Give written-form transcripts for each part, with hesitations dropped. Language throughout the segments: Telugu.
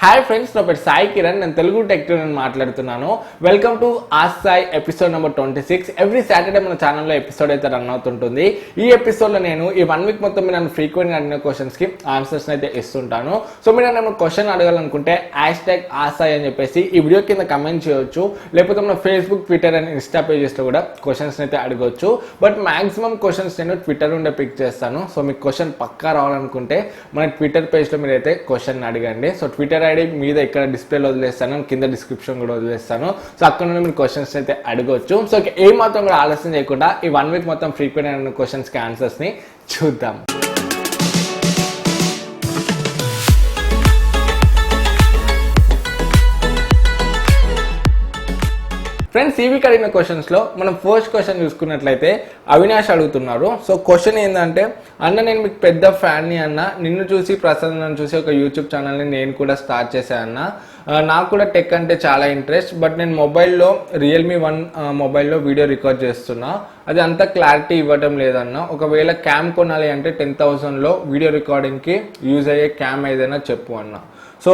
హాయ్ ఫ్రెండ్స్, నా పేరు సాయి కిరణ్. నేను తెలుగు టెక్ ట్యూన్ మాట్లాడుతున్నాను. Welcome to ask Sai episode number 26. Every Saturday మన ఛానల్లో ఎపిసోడ్ అయితే రన్ అవుతుంటుంది. ఈ ఎపిసోడ్లో నేను ఈ 1 వీక్ మొత్తం మీరు నన్ను ఫ్రీక్వెంట్గా అడిగిన క్వశ్చన్స్కి ఆన్సర్స్ అయితే ఇస్తుంటాను. సో మీరు నన్ను క్వశ్చన్ అడగాలనుకుంటే #ఆసాయి అని చెప్పేసి ఈ వీడియో కింద కమెంట్ చేయొచ్చు. లేకపోతే మన ఫేస్బుక్, ట్విట్టర్ అండ్ ఇన్స్టా పేజెస్లో కూడా క్వశ్చన్స్ అయితే అడగవచ్చు. బట్ మాక్సిమం క్వశ్చన్స్ నేను ట్విట్టర్ నుండే పిక్ చేస్తాను. సో మీకు క్వశ్చన్ పక్కా రావాలనుకుంటే మన ట్విట్టర్ పేజ్లో మీరైతే క్వశ్చన్ అడగండి. సో ట్విట్టర్ ఐడి మీద ఇక్కడ డిస్ప్లేలో వదిలేస్తాను, కింద డిస్క్రిప్షన్ కూడా వదిలేస్తాను. సో అక్కడ నుండి మీరు క్వశ్చన్స్ అయితే అడగవచ్చు. సో ఏ మాత్రం కూడా ఆలస్యం చేయకుండా ఈ 1 వీక్ మొత్తం ఫ్రీక్వెంట్ అయిన క్వశ్చన్స్కి ఆన్సర్స్ని చూద్దాం. ఫ్రెండ్స్, ఈ వీక్ అడిగిన క్వశ్చన్స్లో మనం ఫస్ట్ క్వశ్చన్ చూసుకున్నట్లయితే అవినాష్ అడుగుతున్నారు. సో క్వశ్చన్ ఏంటంటే, అన్న నేను మీకు పెద్ద ఫ్యాన్ని అన్న, నిన్ను చూసి ప్రసాద్ నన్ను చూసి ఒక యూట్యూబ్ ఛానల్ని నేను కూడా స్టార్ట్ చేశాను అన్న. నాకు కూడా టెక్ అంటే చాలా ఇంట్రెస్ట్. బట్ నేను మొబైల్లో రియల్మీ 1 మొబైల్లో వీడియో రికార్డ్ చేస్తున్నా. అది అంత క్లారిటీ ఇవ్వడం లేదన్న. ఒకవేళ క్యామ్ కొనాలి అంటే 10,000లో వీడియో రికార్డింగ్కి యూజ్ అయ్యే క్యామ్ ఏదైనా చెప్పు అన్న. సో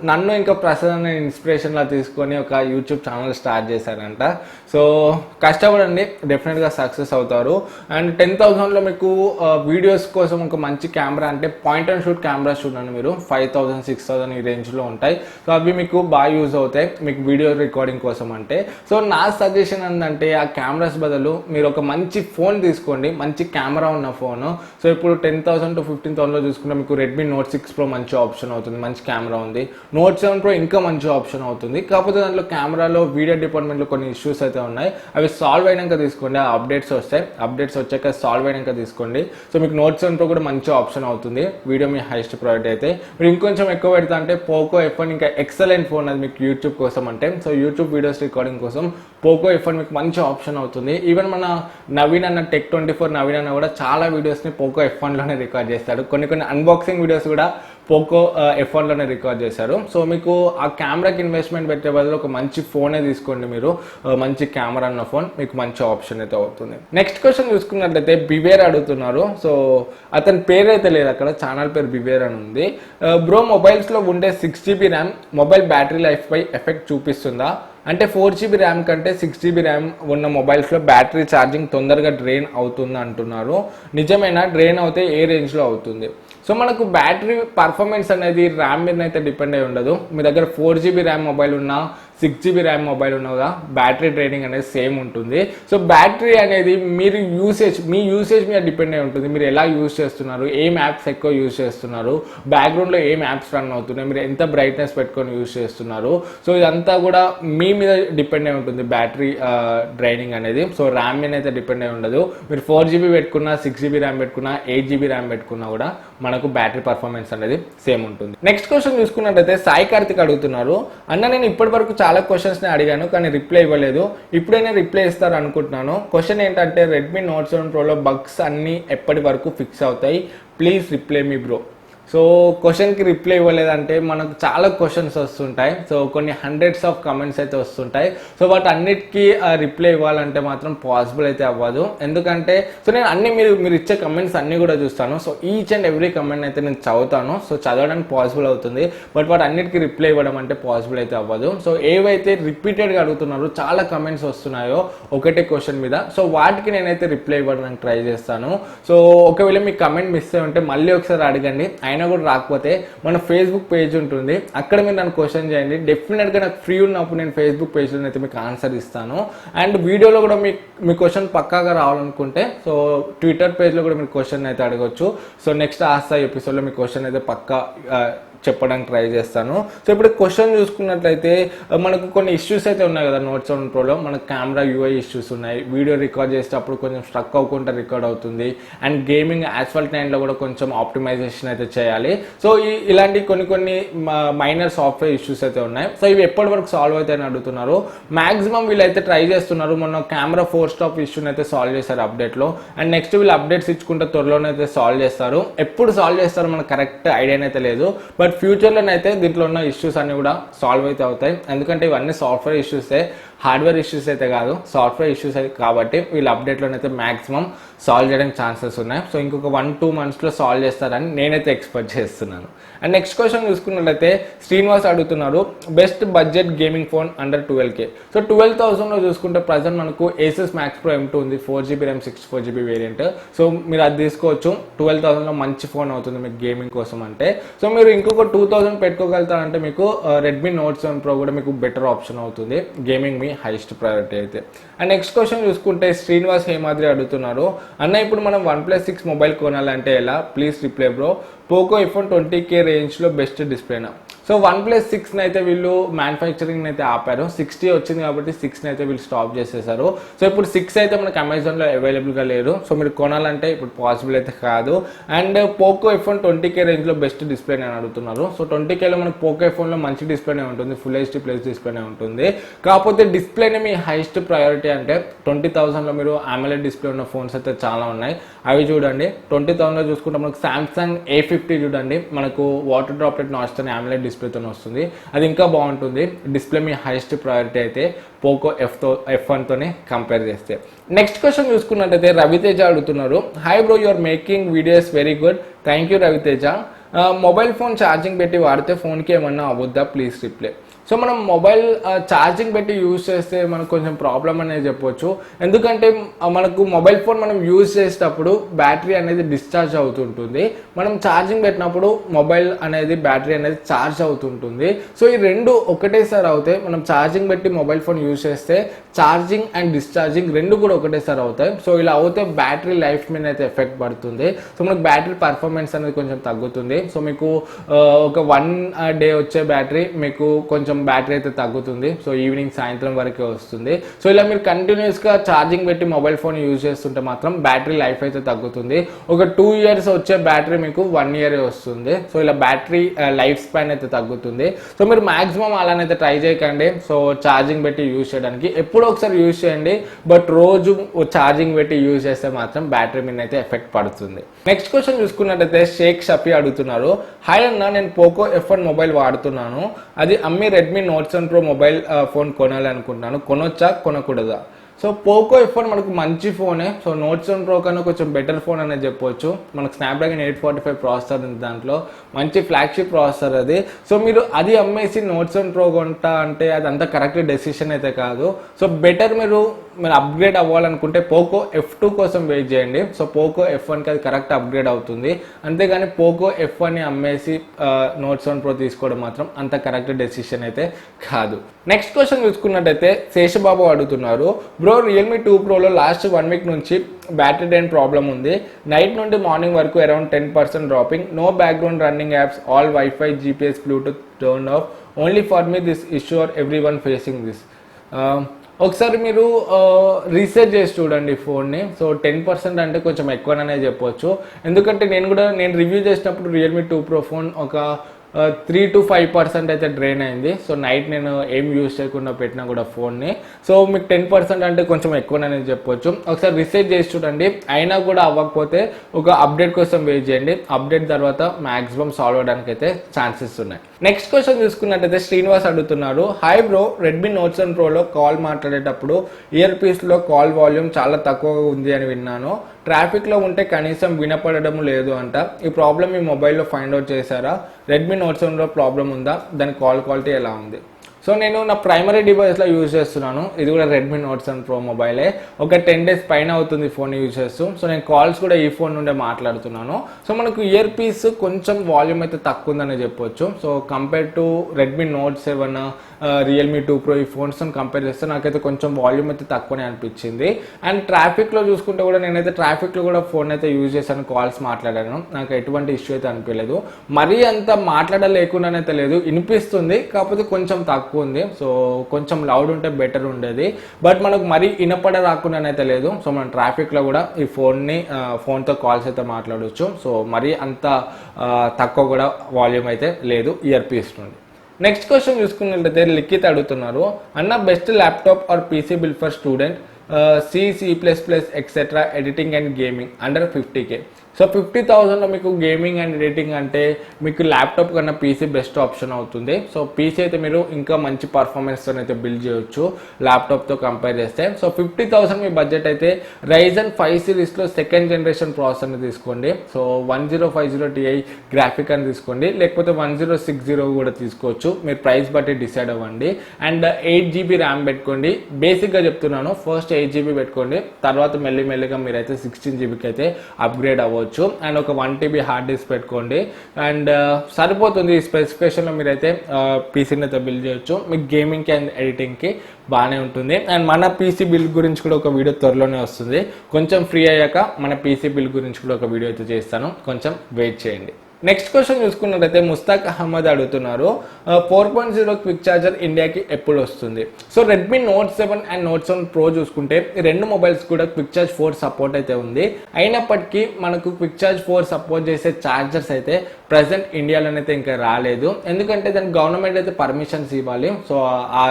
నన్ను ఇంకా ప్రసాద్ నేను ఇన్స్పిరేషన్లా తీసుకొని ఒక యూట్యూబ్ ఛానల్ స్టార్ట్ చేశానంట. సో కష్టపడండి, డెఫినెట్గా సక్సెస్ అవుతారు. అండ్ 10,000లో మీకు వీడియోస్ కోసం ఒక మంచి కెమెరా అంటే పాయింట్ అండ్ షూట్ కెమెరాస్ చూడండి మీరు, 5,000, 6,000 ఈ రేంజ్లో ఉంటాయి. సో అవి మీకు బాగా యూజ్ అవుతాయి మీకు వీడియో రికార్డింగ్ కోసం అంటే. సో నా సజెషన్ ఏంటంటే, ఆ కెమెరాస్ బదులు మీరు ఒక మంచి ఫోన్ తీసుకోండి, మంచి కెమెరా ఉన్న ఫోన్. సో ఇప్పుడు 10,000 to 15,000లో చూసుకుంటే మీకు Redmi Note 6 Pro మంచి ఆప్షన్ అవుతుంది, మంచి కెమెరా ఉంది. Note 7 Pro ఇంకా మంచి ఆప్షన్ అవుతుంది. కాకపోతే దాంట్లో కెమెరాలో వీడియో డిపార్ట్మెంట్లో కొన్ని ఇష్యూస్ అయితే ఉన్నాయి. అవి సాల్వ్ అయినాక తీసుకోండి. ఆ అప్డేట్స్ వస్తాయి, అప్డేట్స్ వచ్చాక సాల్వ్ అయినాక తీసుకోండి. సో మీకు Note 7 Pro కూడా మంచి ఆప్షన్ అవుతుంది. వీడియో మీ హైయెస్ట్ ప్రయారిటీ అయితే. మీరు ఇంకొంచెం ఎక్కువ పెడతా అంటే పోకో F1 ఇంకా ఎక్సలెంట్ ఫోన్ అది మీకు యూట్యూబ్ కోసం అంటే. సో యూట్యూబ్ వీడియోస్ రికార్డింగ్ కోసం పోకో F1 మీకు మంచి ఆప్షన్ అవుతుంది. ఈవెన్ మన నవీన్ అన్న Tech24 నవీన్ అన్న కూడా చాలా వీడియోస్ని పోకో F1లోనే రికార్డ్ చేస్తాడు. కొన్ని అన్బాక్సింగ్ వీడియోస్ కూడా పోకో F1లోనే రికార్డ్ చేశారు. సో మీకు ఆ కెమెరాకి ఇన్వెస్ట్మెంట్ పెట్టే బదులు ఒక మంచి ఫోనే తీసుకోండి మీరు, మంచి కెమెరా అన్న ఫోన్ మీకు మంచి ఆప్షన్ అయితే అవుతుంది. నెక్స్ట్ క్వశ్చన్ చూసుకున్నట్లయితే బివేర్ అడుగుతున్నారు. సో అతని పేరు అయితే లేదు, అక్కడ ఛానల్ పేరు బివేర్ అని ఉంది. బ్రో, మొబైల్స్లో ఉండే 6GB RAM mobile battery life పై ఎఫెక్ట్ చూపిస్తుందా? అంటే 4GB ర్యామ్ కంటే 6GB ర్యామ్ ఉన్న మొబైల్స్లో బ్యాటరీ ఛార్జింగ్ తొందరగా డ్రైన్ అవుతుంది అంటున్నారు. నిజమేనా? డ్రైన్ అవుతే ఏ రేంజ్లో అవుతుంది? సో మనకు బ్యాటరీ పర్ఫార్మెన్స్ అనేది ర్యామ్ మీద అయితే డిపెండ్ అయి ఉండదు. మీ దగ్గర 4GB ర్యామ్ మొబైల్ ఉన్నా 6GB ర్యామ్ మొబైల్ ఉన్నదా బ్యాటరీ డ్రైనింగ్ అనేది సేమ్ ఉంటుంది. సో బ్యాటరీ అనేది మీరు మీ యూసేజ్ మీద డిపెండ్ అయి ఉంటుంది. మీరు ఎలా యూజ్ చేస్తున్నారు, ఏం యాప్స్ ఎక్కువ యూజ్ చేస్తున్నారు, బ్యాక్గ్రౌండ్లో ఏం యాప్స్ రన్ అవుతున్నాయి, మీరు ఎంత బ్రైట్నెస్ పెట్టుకొని యూజ్ చేస్తున్నారు. సో ఇదంతా కూడా మీ మీద డిపెండ్ అయి ఉంటుంది బ్యాటరీ డ్రైనింగ్ అనేది. సో ర్యామ్ మీద అయితే డిపెండ్ అయి ఉండదు. మీరు 4GB పెట్టుకున్నా, 6GB ర్యామ్ పెట్టుకున్నా, 8GB ర్యామ్ పెట్టుకున్నా కూడా మనకు బ్యాటరీ పర్ఫార్మెన్స్ అనేది సేమ్ ఉంటుంది. నెక్స్ట్ క్వశ్చన్ చూసుకున్నట్లయితే సాయి కార్తిక్ అడుగుతున్నారు. అన్న, నేను ఇప్పటి వరకు చాలా క్వశ్చన్స్ని అడిగాను కానీ రిప్లై ఇవ్వలేదు, ఇప్పుడైనా రిప్లై ఇస్తారు అనుకుంటున్నాను. క్వశ్చన్ ఏంటంటే, Redmi Note 7 Proలో బగ్స్ అన్నీ ఎప్పటి వరకు ఫిక్స్ అవుతాయి? Please reply me bro. So క్వశ్చన్కి రిప్లై ఇవ్వలేదంటే మనకు చాలా క్వశ్చన్స్ వస్తుంటాయి. సో కొన్ని హండ్రెడ్స్ ఆఫ్ కమెంట్స్ అయితే వస్తుంటాయి. సో వాటి అన్నిటికీ రిప్లై ఇవ్వాలంటే మాత్రం పాసిబుల్ అయితే అవ్వదు. ఎందుకంటే సో నేను అన్ని మీరు ఇచ్చే కమెంట్స్ అన్నీ కూడా చూస్తాను. So each and every comment అయితే నేను చదువుతాను. సో చదవడానికి పాసిబుల్ అవుతుంది. బట్ వాటి అన్నిటికీ రిప్లై ఇవ్వడం అంటే పాసిబుల్ అయితే అవ్వదు. సో ఏవైతే రిపీటెడ్గా అడుగుతున్నారో, చాలా కమెంట్స్ వస్తున్నాయో ఒకటే క్వశ్చన్ మీద, సో వాటికి నేనైతే రిప్లై ఇవ్వడానికి ట్రై చేస్తాను. సో ఒకవేళ మీ కమెంట్ మిస్ అయి ఉంటే మళ్ళీ ఒకసారి అడగండి. అయినా కూడా రాకపోతే మన ఫేస్బుక్ పేజ్ ఉంటుంది, అక్కడ మీరు నన్ను క్వశ్చన్ చేయండి. డెఫినెట్గా నాకు ఫ్రీ ఉన్నప్పుడు నేను ఫేస్బుక్ పేజ్లో అయితే మీకు ఆన్సర్ ఇస్తాను. అండ్ వీడియోలో కూడా మీ క్వశ్చన్ పక్కాగా రావాలనుకుంటే సో ట్విట్టర్ పేజ్లో కూడా మీరు క్వశ్చన్ అయితే అడగవచ్చు. సో నెక్స్ట్ ఆస్తా ఎపిసోడ్లో మీ క్వశ్చన్ అయితే పక్కా చెప్పడానికి ట్రై చేస్తాను. సో ఇప్పుడు క్వశ్చన్ చూసుకున్నట్లయితే మనకు కొన్ని ఇష్యూస్ అయితే ఉన్నాయి కదా Note 7 Proలో. మనకు కెమెరా UI ఇష్యూస్ ఉన్నాయి, వీడియో రికార్డ్ చేసేటప్పుడు కొంచెం స్ట్రక్ అవ్వకుండా రికార్డ్ అవుతుంది. అండ్ గేమింగ్ యాస్ఫాల్ట్ 9లో కూడా కొంచెం ఆప్టిమైజేషన్ అయితే చేయాలి. సో ఇలాంటి కొన్ని మైనర్ సాఫ్ట్వేర్ ఇష్యూస్ అయితే ఉన్నాయి. సో ఇవి ఎప్పటి వరకు సాల్వ్ అవుతాయని అడుగుతున్నారు. మాక్సిమం వీళ్ళైతే ట్రై చేస్తున్నారు. మొన్న కెమెరా 4 స్టాప్ ఇష్యూని అయితే సాల్వ్ చేశారు అప్డేట్లో. అండ్ నెక్స్ట్ వీళ్ళు అప్డేట్స్ ఇచ్చుకుంటే త్వరలోనైతే సాల్వ్ చేస్తారు. ఎప్పుడు సాల్వ్ చేస్తారో మనకు కరెక్ట్ ఐడియా అయితే లేదు. బట్ ఫ్యూచర్లోనైతే దీంట్లో ఉన్న ఇష్యూస్ అన్ని కూడా సాల్వ్ అయితే అవుతాయి. ఎందుకంటే ఇవన్నీ సాఫ్ట్వేర్ ఇష్యూసే. హార్డ్వేర్ ఇష్యూస్ అయితే కాదు, సాఫ్ట్వేర్ ఇష్యూస్ అయితే కాబట్టి వీళ్ళు అప్డేట్లోనైతే మ్యాక్సిమం సాల్వ్ చేయడానికి ఛాన్సెస్ ఉన్నాయి. సో ఇంకొక 1-2 మంత్స్లో సాల్వ్ చేస్తారని నేనైతే ఎక్స్పెక్ట్ చేస్తున్నాను. అండ్ నెక్స్ట్ క్వశ్చన్ చూసుకున్నట్లయితే శ్రీనివాస్ అడుగుతున్నారు, best budget gaming phone under 12K. So 12,000లో చూసుకుంటే ప్రజెంట్ మనకు ఏసెస్ మ్యాక్స్ ప్రో M2 ఉంది, 4GB RAM 64GB variant. So మీరు అది తీసుకోవచ్చు. 12,000లో మంచి ఫోన్ అవుతుంది మీకు గేమింగ్ కోసం అంటే. సో మీరు ఇంకొక 2,000 పెట్టుకోగలుగుతారంటే మీకు Redmi Note 7 Pro కూడా మీకు బెటర్ ఆప్షన్ అవుతుంది, గేమింగ్ మీ హైయెస్ట్ ప్రయారిటీ అయితే. అండ్ నెక్స్ట్ క్వశ్చన్ చూసుకుంటే శ్రీనివాస్ హేమాద్రి అడుగుతున్నారు, అన్న ఇప్పుడు మనం OnePlus 6 మొబైల్ కొనాలంటే ఎలా, please reply bro. Poco F1 20K రేంజ్లో బెస్ట్ డిస్ప్లేనా. సో OnePlus 6 అయితే వీళ్ళు మ్యానుఫ్యాక్చరింగ్ అయితే ఆపారు, 60 వచ్చింది కాబట్టి 6 అయితే వీళ్ళు స్టాప్ చేసేసారు. సో ఇప్పుడు 6 అయితే మనకి అమెజాన్లో అవైలబుల్గా లేరు. సో మీరు కొనాలంటే ఇప్పుడు పాసిబుల్ అయితే కాదు. అండ్ పోకో F1 20K రేంజ్లో బెస్ట్ డిస్ప్లే అని అడుగుతున్నారు. సో 20Kలో మనకు పోకో F1లో మంచి డిస్ప్లేనే ఉంటుంది, ఫుల్ HD ప్లస్ డిస్ప్లేనే ఉంటుంది. కాకపోతే డిస్ప్లేనే మీ హైయెస్ట్ ప్రయారిటీ అంటే 20,000లో మీరు AMOLED డిస్ప్లే ఉన్న ఫోన్స్ అయితే చాలా ఉన్నాయి. అవి చూడండి. 20,000లో చూసుకుంటే మనకు సామ్సంగ్ A50 చూడండి, మనకు వాటర్ డ్రాప్లెట్ నాచ్ అని AMOLED డిస్ప్లేతో వస్తుంది, అది ఇంకా బాగుంటుంది. డిస్ప్లే మీ హైయెస్ట్ ప్రయారిటీ అయితే పోకో F1తోనే కంపేర్ చేస్తే. నెక్స్ట్ క్వశ్చన్ చూసుకున్నట్టయితే రవితేజ అడుగుతున్నారు, hi bro, you're making videos very good, thank you Raviteja. Mobile phone charging పెట్టి వాడితే ఫోన్కి ఏమన్నా అవ్వద్దా, ప్లీజ్ రిప్లై. సో మనం మొబైల్ ఛార్జింగ్ పెట్టి యూజ్ చేస్తే మనకు కొంచెం ప్రాబ్లం అనేది చెప్పొచ్చు. ఎందుకంటే మనకు మొబైల్ ఫోన్ మనం యూజ్ చేసేటప్పుడు బ్యాటరీ అనేది డిశ్చార్జ్ అవుతుంటుంది, మనం ఛార్జింగ్ పెట్టినప్పుడు మొబైల్ అనేది బ్యాటరీ అనేది ఛార్జ్ అవుతుంటుంది. సో ఈ రెండు ఒకటేసారి అవుతాయి. మనం ఛార్జింగ్ పెట్టి మొబైల్ ఫోన్ యూజ్ చేస్తే ఛార్జింగ్ అండ్ డిశ్చార్జింగ్ రెండు కూడా ఒకటేసారి అవుతాయి. సో ఇలా అవుతే బ్యాటరీ లైఫ్ మీద అయితే ఎఫెక్ట్ పడుతుంది. సో మనకు బ్యాటరీ పర్ఫార్మెన్స్ అనేది కొంచెం తగ్గుతుంది. సో మీకు ఒక 1 డే వచ్చే బ్యాటరీ మీకు కొంచెం బ్యాటరీ అయితే తగ్గుతుంది. సో ఈవినింగ్ సాయంత్రం వరకే వస్తుంది. సో ఇలా మీరు కంటిన్యూస్గా ఛార్జింగ్ పెట్టి మొబైల్ ఫోన్ యూజ్ చేస్తుంటే మాత్రం బ్యాటరీ లైఫ్ అయితే తగ్గుతుంది. ఒక 2 years వచ్చే బ్యాటరీ మీకు 1 year వస్తుంది. సో ఇలా బ్యాటరీ లైఫ్ స్పాన్ అయితే తగ్గుతుంది. సో మీరు మాక్సిమం అలానైతే ట్రై చేయకండి. సో ఛార్జింగ్ పెట్టి యూజ్ చేయడానికి ఎప్పుడో ఒకసారి యూజ్ చేయండి, బట్ రోజు ఛార్జింగ్ పెట్టి యూజ్ చేస్తే మాత్రం బ్యాటరీ మీద అయితే ఎఫెక్ట్ పడుతుంది. నెక్స్ట్ క్వశ్చన్ చూసుకున్నట్టయితే షేక్ షఫీ అడుగుతున్నారు, హాయ్ అన్న, నేను పోకో F1 మొబైల్ వాడుతున్నాను, అది అమ్మి Redmi Note 7 Pro mobile phone కొనాలి అనుకుంటున్నాను, కొనొచ్చా కొనకూడదా. సో పోకో F1 మనకు మంచి ఫోనే. సో Note 7 Pro కన్నా కొంచెం బెటర్ ఫోన్ అనేది చెప్పొచ్చు. మనకు స్నాప్డ్రాగన్ 845 ప్రాసెసర్ ఉంది, దాంట్లో మంచి ఫ్లాగ్షిప్ ప్రాసెసర్ అది. సో మీరు అది అమ్మేసి Note 7 Pro కొంటా అంటే అది అంత కరెక్ట్ డెసిషన్ అయితే కాదు. సో బెటర్ మీరు అప్గ్రేడ్ అవ్వాలనుకుంటే పోకో F2 కోసం వెయిట్ చేయండి. సో పోకో F1కి అది కరెక్ట్ అప్గ్రేడ్ అవుతుంది. అంతేగాని పోకో F1ని అమ్మేసి Note 7 Pro తీసుకోవడం మాత్రం అంత కరెక్ట్ డెసిషన్ అయితే కాదు. నెక్స్ట్ క్వశ్చన్ చూసుకున్నట్టయితే శేషబాబు అడుగుతున్నారు, బ్రో రియల్మీ 2 Proలో లాస్ట్ 1 week నుంచి బ్యాటరీ డ్రైన్ ప్రాబ్లం ఉంది, నైట్ నుండి మార్నింగ్ వరకు around 10% dropping, no background running apps, all wifi GPS bluetooth turn off, only for me this issue or everyone facing this. ఒకసారి మీరు రీసెర్చ్ చేసి చూడండి ఫోన్ని. సో 10% అంటే కొంచెం ఎక్కువనే చెప్పొచ్చు. ఎందుకంటే నేను రివ్యూ చేసినప్పుడు రియల్మీ 2 Pro ఫోన్ ఒక 3 to 5% అయితే డ్రైన్ అయింది. సో నైట్ నేను ఏం యూజ్ చేయకుండా పెట్టినా కూడా ఫోన్ని. సో మీకు 10% అంటే కొంచెం ఎక్కువనే చెప్పొచ్చు. ఒకసారి రీసెర్చ్ చేసి చూడండి. అయినా కూడా అవ్వకపోతే ఒక అప్డేట్ కోసం వెయిట్ చేయండి. అప్డేట్ తర్వాత మాక్సిమం సాల్వ్ అవడానికి అయితే ఛాన్సెస్ ఉన్నాయి. నెక్స్ట్ క్వశ్చన్ చూసుకున్నట్టయితే శ్రీనివాస్ అడుగుతున్నారు, హాయ్ బ్రో, రెడ్మీ నోట్ 7 ప్రోలో కాల్ మాట్లాడేటప్పుడు ఇయర్ పీస్లో కాల్ వాల్యూమ్ చాలా తక్కువగా ఉంది అని విన్నాను, ట్రాఫిక్లో ఉంటే కనీసం వినపడడం లేదు అంట. ఈ ప్రాబ్లమ్ మీ మొబైల్లో ఫైండ్ అవుట్ చేశారా? రెడ్మీ నోట్ 7లో ప్రాబ్లం ఉందా? దాని కాల్ క్వాలిటీ ఎలా ఉంది? సో నేను నా ప్రైమరీ డివైస్లో యూజ్ చేస్తున్నాను. ఇది కూడా రెడ్మీ నోట్ 7 Pro మొబైలే. ఒక 10 days పైన అవుతుంది ఫోన్ యూజ్ చేస్తూ. సో నేను కాల్స్ కూడా ఈ ఫోన్ నుండే మాట్లాడుతున్నాను. సో మనకు ఇయర్ పీస్ కొంచెం వాల్యూమ్ అయితే తక్కువ ఉందని చెప్పొచ్చు. So compare to Redmi note 7, Realme 2 Pro ఈ ఫోన్స్ కంపేర్ చేస్తే నాకైతే కొంచెం వాల్యూమ్ అయితే తక్కువనే అనిపించింది. అండ్ ట్రాఫిక్లో చూసుకుంటే కూడా నేనైతే ట్రాఫిక్లో కూడా ఫోన్ అయితే యూజ్ చేశాను, కాల్స్ మాట్లాడాను, నాకు ఎటువంటి ఇష్యూ అయితే అనిపించలేదు. మరీ అంత మాట్లాడలేకుండానైతే లేదు, వినిపిస్తుంది, కాకపోతే కొంచెం తక్కువ ఉంది. సో కొంచెం లౌడ్ ఉంటే బెటర్ ఉండేది, బట్ మనకు మరీ వినపడ రాకుండానైతే లేదు. సో మనం ట్రాఫిక్లో కూడా ఈ ఫోన్తో కాల్స్ అయితే మాట్లాడవచ్చు. సో మరీ అంత తక్కువ కూడా వాల్యూమ్ అయితే లేదు ఇయర్ పీస్ నుండి. నెక్స్ట్ క్వశ్చన్ చూసుకున్నట్లయితే లిఖిత్ అడుగుతున్నారు, అన్న best laptop or PC build for student, C++, etc. Editing and gaming under 50K. So 50,000లో మీకు గేమింగ్ అండ్ ఎడిటింగ్ అంటే మీకు ల్యాప్టాప్ కన్నా పీసీ బెస్ట్ ఆప్షన్ అవుతుంది. సో పీసీ అయితే మీరు ఇంకా మంచి పర్ఫార్మెన్స్తో అయితే బిల్డ్ చేయొచ్చు ల్యాప్టాప్తో కంపేర్ చేస్తే. సో 50,000 మీ బడ్జెట్ అయితే Ryzen 5 సిరీస్లో సెకండ్ జనరేషన్ ప్రాసెసర్ని తీసుకోండి. సో 1050 Ti గ్రాఫిక్ అని తీసుకోండి, లేకపోతే 1060 కూడా తీసుకోవచ్చు. మీరు ప్రైస్ బట్టి డిసైడ్ అవ్వండి. అండ్ 8GB ర్యామ్ పెట్టుకోండి. బేసిక్గా చెప్తున్నాను, ఫస్ట్ 8GB పెట్టుకోండి, తర్వాత మెల్లిమెల్లిగా మీరైతే 16GBకి అయితే అప్గ్రేడ్ అవ్వచ్చు. అండ్ ఒక 1TB హార్డ్ డిస్క్ పెట్టుకోండి. అండ్ సరిపోతుంది. ఈ స్పెసిఫికేషన్లో మీరైతే పీసీని అయితే బిల్డ్ చేయొచ్చు. మీకు గేమింగ్కి అండ్ ఎడిటింగ్కి బాగానే ఉంటుంది. అండ్ మన పీసీ బిల్డ్ గురించి కూడా ఒక వీడియో త్వరలోనే వస్తుంది. కొంచెం ఫ్రీ అయ్యాక మన పీసీ బిల్డ్ గురించి కూడా ఒక వీడియో అయితే చేస్తాను, కొంచెం వెయిట్ చేయండి. నెక్స్ట్ క్వశ్చన్ చూసుకున్నట్లయితే ముస్తాక్ అహ్మద్ అడుగుతున్నారు, 4.0 క్విక్ ఛార్జర్ ఇండియాకి ఎప్పుడు వస్తుంది? So Redmi note 7 and note 7 pro చూసుకుంటే ఈ రెండు మొబైల్స్ కూడా క్విక్ ఛార్జ్ 4 సపోర్ట్ అయితే ఉంది. అయినప్పటికీ మనకు క్విక్ ఛార్జ్ 4 సపోర్ట్ చేసే ఛార్జర్స్ అయితే ప్రజెంట్ ఇండియాలోనైతే ఇంకా రాలేదు. ఎందుకంటే దానికి గవర్నమెంట్ అయితే పర్మిషన్స్ ఇవ్వాలి. సో ఆ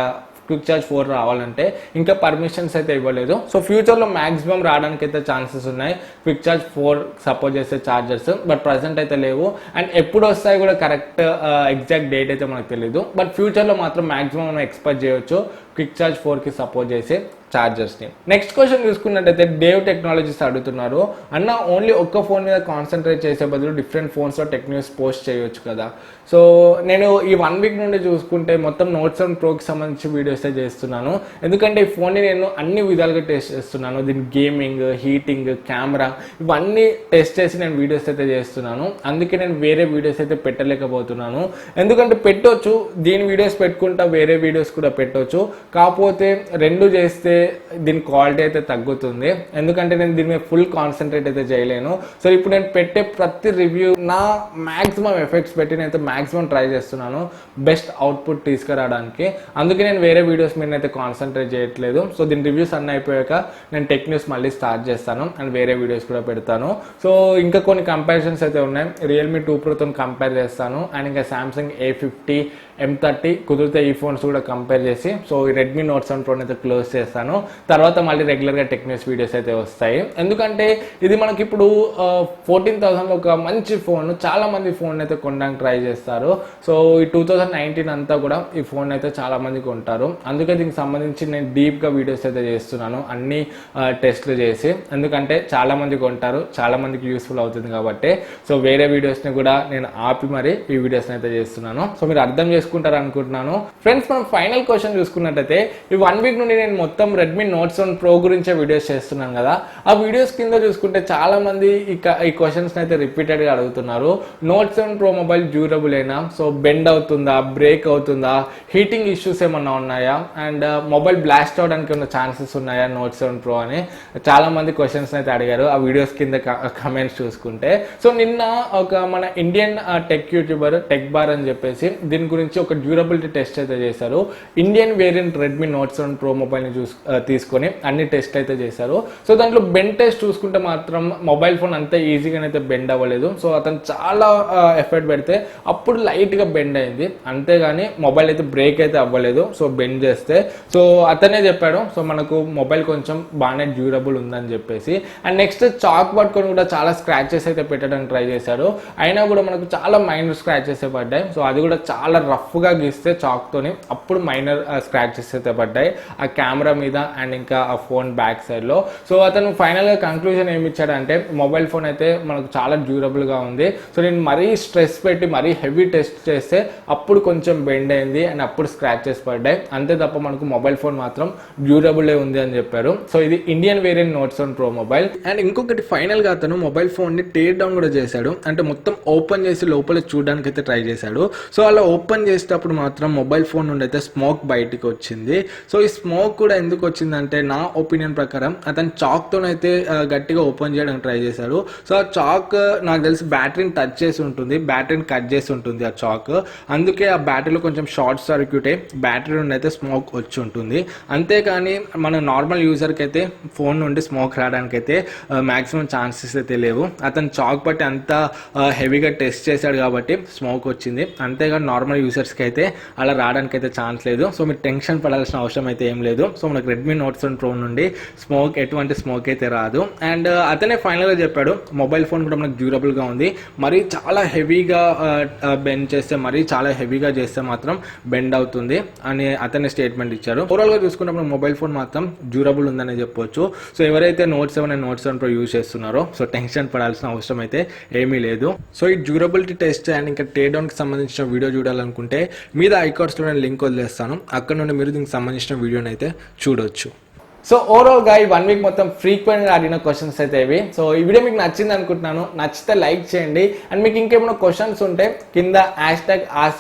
క్విక్ ఛార్జ్ 4 రావాలంటే ఇంకా పర్మిషన్స్ అయితే ఇవ్వలేదు. సో ఫ్యూచర్లో మ్యాక్సిమం రావడానికి అయితే ఛాన్సెస్ ఉన్నాయి క్విక్ ఛార్జ్ 4 సపోర్ట్ చేసే ఛార్జర్స్, బట్ ప్రజెంట్ అయితే లేవు. అండ్ ఎప్పుడు వస్తాయి కూడా కరెక్ట్ ఎగ్జాక్ట్ డేట్ అయితే మనకు తెలియదు. బట్ ఫ్యూచర్లో మాత్రం మ్యాక్సిమం మనం ఎక్స్పెక్ట్ చేయొచ్చు క్విక్ ఛార్జ్ 4కి సపోర్ట్ చేసే ఛార్జర్స్ని. నెక్స్ట్ క్వశ్చన్ చూసుకున్నట్టయితే డేవ్ టెక్నాలజీస్ అడుగుతున్నారు, అన్న ఓన్లీ ఒక్క ఫోన్ మీద కాన్సన్ట్రేట్ చేసే బదులు డిఫరెంట్ ఫోన్స్లో టెక్ న్యూస్ పోస్ట్ చేయొచ్చు కదా. సో నేను ఈ 1 వీక్ నుండి చూసుకుంటే మొత్తం నోట్ 7 ప్రోకి సంబంధించి వీడియోస్ అయితే చేస్తున్నాను. ఎందుకంటే ఈ ఫోన్ని నేను అన్ని విధాలుగా టెస్ట్ చేస్తున్నాను. దీని గేమింగ్, హీటింగ్, కెమెరా ఇవన్నీ టెస్ట్ చేసి నేను వీడియోస్ అయితే చేస్తున్నాను. అందుకే నేను వేరే వీడియోస్ అయితే పెట్టలేకపోతున్నాను. ఎందుకంటే పెట్టవచ్చు, దీని వీడియోస్ పెట్టుకుంటా వేరే వీడియోస్ కూడా పెట్టవచ్చు. కాకపోతే రెండు చేస్తే దీని క్వాలిటీ అయితే తగ్గుతుంది. ఎందుకంటే నేను దీని మీద ఫుల్ కాన్సన్ట్రేట్ అయితే చేయలేను. సో ఇప్పుడు నేను పెట్టే ప్రతి రివ్యూ నా మ్యాక్సిమం ఎఫెక్ట్స్ పెట్టి నేను మ్యాక్సిమం ట్రై చేస్తున్నాను బెస్ట్ అవుట్పుట్ తీసుకురావడానికి. అందుకే నేను వేరే వీడియోస్ మీద అయితే కాన్సన్ట్రేట్ చేయట్లేదు. సో దీని రివ్యూస్ అన్నీ అయిపోయాక నేను టెక్ న్యూస్ మళ్ళీ స్టార్ట్ చేస్తాను అండ్ వేరే వీడియోస్ కూడా పెడతాను. సో ఇంకా కొన్ని కంపారిజన్స్ అయితే ఉన్నాయి. రియల్మీ 2 ప్రోతో కంపేర్ చేస్తాను అండ్ ఇంకా సామ్సంగ్ A50, M30 కుదిరితే ఈ ఫోన్స్ కూడా కంపేర్ చేసి సో ఈ రెడ్మీ నోట్ 7 ప్రోని అయితే క్లోజ్ చేస్తాను. తర్వాత మళ్ళీ రెగ్యులర్గా టెక్ న్యూస్ వీడియోస్ అయితే వస్తాయి. ఎందుకంటే ఇది మనకి ఇప్పుడు 14,000లో ఒక మంచి ఫోన్, చాలా మంది ఫోన్ అయితే కొనడానికి ట్రై చేస్తారు. సో ఈ 2019 అంతా కూడా ఈ ఫోన్ అయితే చాలా మంది కొంటారు. అందుకే దీనికి సంబంధించి నేను డీప్గా వీడియోస్ అయితే చేస్తున్నాను, అన్ని టెస్ట్లు చేసి. ఎందుకంటే చాలా మంది కొంటారు, చాలా మందికి యూస్ఫుల్ అవుతుంది కాబట్టి. సో వేరే వీడియోస్ని కూడా నేను ఆపి మరి ఈ వీడియోస్ని అయితే చేస్తున్నాను. సో మీరు అర్థం చేసుకుంటారు అనుకుంటున్నాను. ఫ్రెండ్స్, మనం ఫైనల్ క్వశ్చన్ చూసుకున్నట్టయితే ఈ 1 వీక్ నుండి నేను మొత్తం రెడ్మీ నోట్ 7 ప్రో గురించే వీడియోస్ చేస్తున్నాను కదా. ఆ వీడియోస్ కింద చూసుకుంటే చాలా మంది ఈ క్వశ్చన్స్ అయితే రిపీటెడ్గా అడుగుతున్నారు. నోట్ 7 ప్రో మొబైల్ డ్యూరబుల్ అయినా, సో బెండ్ అవుతుందా, బ్రేక్ అవుతుందా, హీటింగ్ ఇష్యూస్ ఏమన్నా ఉన్నాయా, అండ్ మొబైల్ బ్లాస్ట్ అవడానికి ఉన్న ఛాన్సెస్ ఉన్నాయా నోట్ 7 ప్రో అని చాలా మంది క్వశ్చన్స్ అయితే అడిగారు ఆ వీడియోస్ కింద కమెంట్స్ చూసుకుంటే. సో నిన్న ఒక మన Indian tech YouTuber tech bar అని చెప్పేసి దీని గురించి ఒక డ్యూరబిలిటీ టెస్ట్ అయితే చేశారు. Indian variant Redmi note 7 pro మొబైల్ని తీసుకొని అన్ని టెస్ట్ అయితే చేశారు. సో దాంట్లో బెండ్ టెస్ట్ చూసుకుంటే మాత్రం మొబైల్ ఫోన్ అంతే ఈజీగానైతే బెండ్ అవ్వలేదు. సో అతను చాలా ఎఫర్ట్ పెడితే అప్పుడు లైట్గా బెండ్ అయింది, అంతేగాని మొబైల్ అయితే బ్రేక్ అయితే అవ్వలేదు. సో బెండ్ చేస్తే సో అతనే చెప్పాడు సో మనకు మొబైల్ కొంచెం బాగానే డ్యూరబుల్ ఉందని చెప్పేసి. అండ్ నెక్స్ట్ చాక్ పట్టుకొని కూడా చాలా స్క్రాచెస్ అయితే పెట్టడానికి ట్రై చేశారు. అయినా కూడా మనకు చాలా మైనర్ స్క్రాచెస్ పడ్డాయి. సో అది కూడా చాలా రఫ్గా గీస్తే చాక్తోని అప్పుడు మైనర్ స్క్రాచెస్ అయితే పడ్డాయి ఆ కెమెరా మీద అండ్ ఇంకా ఆ ఫోన్ బ్యాక్ సైడ్లో. సో అతను ఫైనల్గా కంక్లూజన్ ఏమి ఇచ్చాడంటే మొబైల్ ఫోన్ అయితే మనకు చాలా డ్యూరబుల్గా ఉంది. సో నేను మరీ స్ట్రెస్ పెట్టి మరీ హెవీ టెస్ట్ చేస్తే అప్పుడు కొంచెం బెండ్ అయింది అండ్ అప్పుడు స్క్రాచెస్ పడ్డాయి, అంతే తప్ప మనకు మొబైల్ ఫోన్ మాత్రం డ్యూరబులే ఉంది అని చెప్పారు. సో ఇది Indian variant note 7 pro mobile. And ఇంకొకటి ఫైనల్గా అతను మొబైల్ ఫోన్ని టేర్ డౌన్ కూడా చేశాడు, అంటే మొత్తం ఓపెన్ చేసి లోపల చూడడానికి అయితే ట్రై చేశాడు. సో అలా ఓపెన్ చేసేటప్పుడు మాత్రం మొబైల్ ఫోన్ నుండి అయితే స్మోక్ బయటికి వచ్చింది. సో ఈ స్మోక్ కూడా ఎందుకు వచ్చిందంటే నా ఒపీనియన్ ప్రకారం అతను చాక్తోనైతే గట్టిగా ఓపెన్ చేయడానికి ట్రై చేశాడు. సో ఆ చాక్ నాకు తెలిసి బ్యాటరీని టచ్ చేసి ఉంటుంది, బ్యాటరీని కట్ చేసి ఉంటుంది ఆ చాక్. అందుకే ఆ బ్యాటరీలో కొంచెం షార్ట్ సర్క్యూట్ అయ్యి బ్యాటరీ నుండి అయితే స్మోక్ వచ్చి ఉంటుంది. అంతేకాని మన నార్మల్ యూజర్కి అయితే ఫోన్ నుండి స్మోక్ రావడానికి అయితే మ్యాక్సిమం ఛాన్సెస్ అయితే లేవు. అతను చాక్ బట్టి అంత హెవీగా టెస్ట్ చేశాడు కాబట్టి స్మోక్ వచ్చింది, అంతేగాని నార్మల్ యూజర్స్ యూజర్స్కి అయితే అలా రావడానికి అయితే ఛాన్స్ లేదు. సో మీరు టెన్షన్ పడాల్సిన అవసరం అయితే ఏం లేదు. సో మనకు రెడ్మీ నోట్ 7 Pro నుండి ఎటువంటి స్మోక్ అయితే రాదు. అండ్ అతనే ఫైనల్గా చెప్పాడు మొబైల్ ఫోన్ కూడా మనకు డ్యూరబుల్గా ఉంది, మరి చాలా హెవీగా బెండ్ చేస్తే, మరి చాలా హెవీగా చేస్తే మాత్రం బెండ్ అవుతుంది అని అతనే స్టేట్మెంట్ ఇచ్చారు. ఓవరాల్గా చూసుకున్నప్పుడు మొబైల్ ఫోన్ మాత్రం డ్యూరబుల్ ఉందని చెప్పొచ్చు. సో ఎవరైతే Note 7 and Note 7 Pro use చేస్తున్నారో సో టెన్షన్ పడాల్సిన అవసరం అయితే ఏమీ లేదు. సో ఈ డ్యూరబిలిటీ టెస్ట్ అండ్ ఇంకా టేడౌన్కి సంబంధించిన వీడియో చూడాలనుకుంటే మీద ఐకార్డ్స్లో నేను లింక్ వదిలేస్తాను, అక్కడ నుండి మీరు దీనికి సంబంధించిన వీడియోని అయితే చూడొచ్చు. సో ఓవరాల్గా ఈ 1 వీక్ మొత్తం ఫ్రీక్వెంట్గా అడిగిన క్వశ్చన్స్ అయితే ఇవి. సో ఈ వీడియో మీకు నచ్చింది అనుకుంటున్నాను. నచ్చితే లైక్ చేయండి. అండ్ మీకు ఇంకేమైనా క్వశ్చన్స్ ఉంటే కింద #ask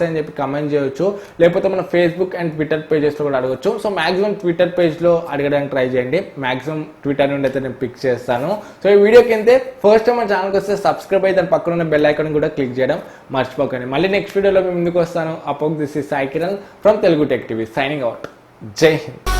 అని చెప్పి కమెంట్ చేయొచ్చు, లేకపోతే మన ఫేస్బుక్ అండ్ ట్విట్టర్ పేజెస్లో కూడా అడగచ్చు. సో మాక్సిమం ట్విట్టర్ పేజ్లో అడగడానికి ట్రై చేయండి, మాక్సిమం ట్విట్టర్ నుండి అయితే నేను పిక్ చేస్తాను. సో ఈ వీడియోకి అయితే ఫస్ట్ టైం మన ఛానల్కి వస్తే సబ్స్క్రైబ్ అయితే పక్కన ఉన్న బెల్ ఐకాన్ కూడా క్లిక్ చేయడం మర్చిపోకండి. మళ్ళీ నెక్స్ట్ వీడియోలో మేము ముందుకు వస్తాను. అపోక్ this is Sai Kiran from Telugu tech TV signing out. Jai Hind.